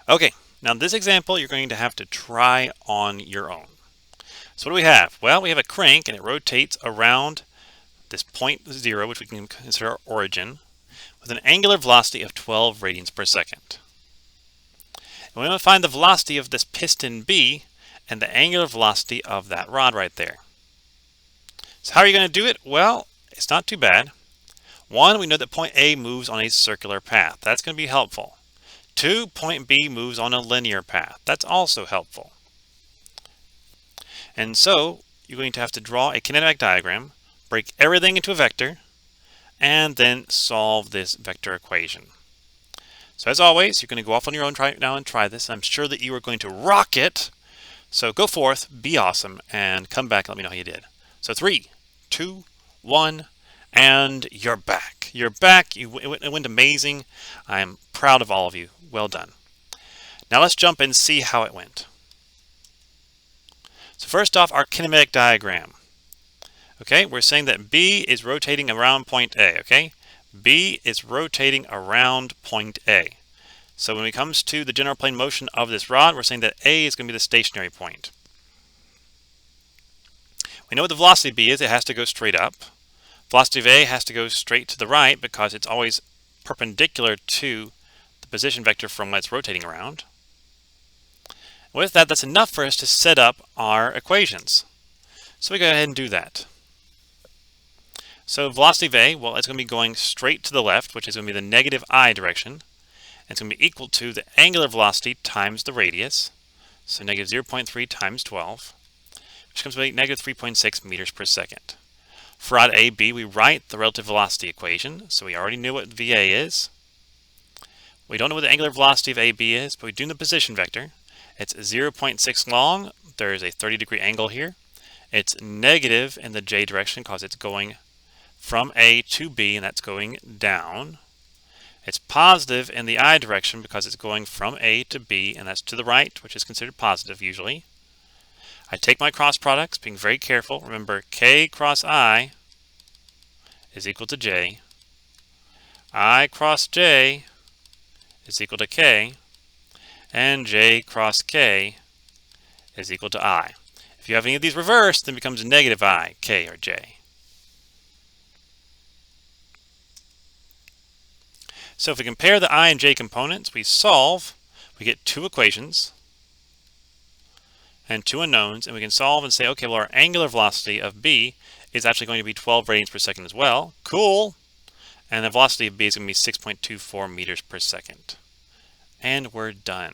Okay, now this example you're going to have to try on your own. So what do we have? Well, we have a crank and it rotates around this point 0, which we can consider our origin, with an angular velocity of 12 radians per second. And we want to find the velocity of this piston B and the angular velocity of that rod right there. So how are you going to do it? Well, it's not too bad. One, we know that point A moves on a circular path. That's going to be helpful. Two, point B moves on a linear path. That's also helpful. And so you're going to have to draw a kinematic diagram, break everything into a vector, and then solve this vector equation. So as always, you're going to go off on your own now and try this. I'm sure that you are going to rock it. So go forth, be awesome, and come back and let me know how you did. So 3, 2, 1, and you're back. You're back. It went amazing. I'm proud of all of you. Well done. Now let's jump and see how it went. So first off, our kinematic diagram. Okay, we're saying that B is rotating around point A, okay? B is rotating around point A. So when it comes to the general plane motion of this rod, we're saying that A is going to be the stationary point. We know what the velocity of B is. It has to go straight up. Velocity of A has to go straight to the right because it's always perpendicular to the position vector from what it's rotating around. With that, that's enough for us to set up our equations. So we go ahead and do that. So velocity of A, well, it's going to be going straight to the left, which is going to be the negative I direction. And it's going to be equal to the angular velocity times the radius. So negative 0.3 times 12, which comes to be negative 3.6 meters per second. For rod AB, we write the relative velocity equation. So we already knew what VA is. We don't know what the angular velocity of AB is, but we do know the position vector. It's 0.6 long. There's a 30-degree angle here. It's negative in the J direction because it's going from A to B, and that's going down. It's positive in the I direction because it's going from A to B, and that's to the right, which is considered positive usually. I take my cross products, being very careful. Remember, K cross I is equal to J. I cross J is equal to K. And J cross K is equal to I. If you have any of these reversed, then it becomes negative I, K, or J. So if we compare the I and J components, we solve, we get two equations and two unknowns, and we can solve and say, okay, well, our angular velocity of B is actually going to be 12 radians per second as well. Cool. And the velocity of B is going to be 6.24 meters per second. And we're done.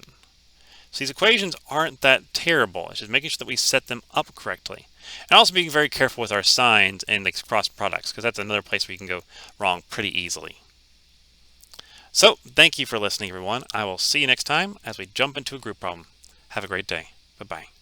So these equations aren't that terrible. It's just making sure that we set them up correctly. And also being very careful with our signs and the cross products, because that's another place where you can go wrong pretty easily. So thank you for listening, everyone. I will see you next time as we jump into a group problem. Have a great day. Bye-bye.